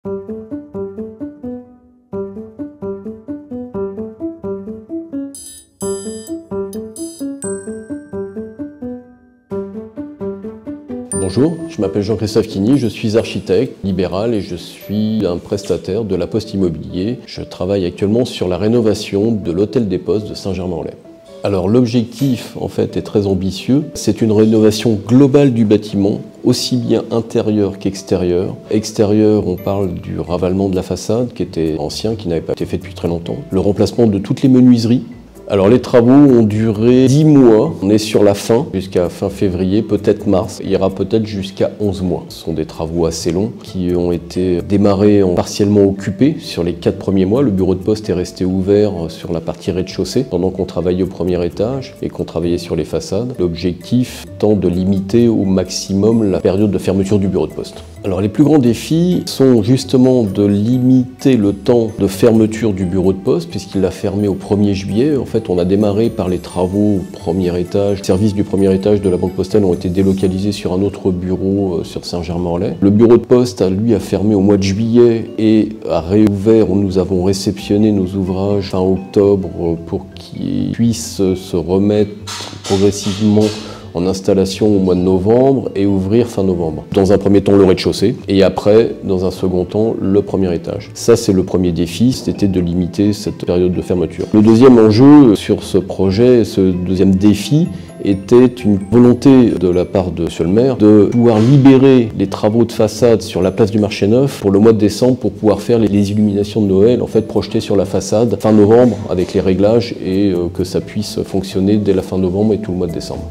Bonjour, je m'appelle Jean-Christophe Quigny, je suis architecte libéral et je suis un prestataire de La Poste Immobilier. Je travaille actuellement sur la rénovation de l'hôtel des Postes de Saint-Germain-en-Laye. Alors l'objectif en fait est très ambitieux, c'est une rénovation globale du bâtiment, aussi bien intérieur qu'extérieur. Extérieur, on parle du ravalement de la façade qui était ancien, qui n'avait pas été fait depuis très longtemps. Le remplacement de toutes les menuiseries. Alors les travaux ont duré 10 mois, on est sur la fin, jusqu'à fin février, peut-être mars, il ira peut-être jusqu'à 11 mois. Ce sont des travaux assez longs qui ont été démarrés en partiellement occupés sur les 4 premiers mois. Le bureau de poste est resté ouvert sur la partie rez-de-chaussée pendant qu'on travaillait au premier étage et qu'on travaillait sur les façades. L'objectif étant de limiter au maximum la période de fermeture du bureau de poste. Alors les plus grands défis sont justement de limiter le temps de fermeture du bureau de poste puisqu'il l'a fermé au 1er juillet. En fait, on a démarré par les travaux au premier étage. Les services du premier étage de la Banque Postale ont été délocalisés sur un autre bureau sur Saint-Germain-en-Laye. Le bureau de poste, lui, a fermé au mois de juillet et a réouvert où nous avons réceptionné nos ouvrages fin octobre pour qu'ils puissent se remettre progressivement en installation au mois de novembre et ouvrir fin novembre. Dans un premier temps, le rez-de-chaussée et après, dans un second temps, le premier étage. Ça, c'est le premier défi, c'était de limiter cette période de fermeture. Le deuxième enjeu sur ce projet, ce deuxième défi, était une volonté de la part de Monsieur le maire de pouvoir libérer les travaux de façade sur la place du Marché Neuf pour le mois de décembre pour pouvoir faire les illuminations de Noël en fait projetées sur la façade fin novembre avec les réglages et que ça puisse fonctionner dès la fin novembre et tout le mois de décembre.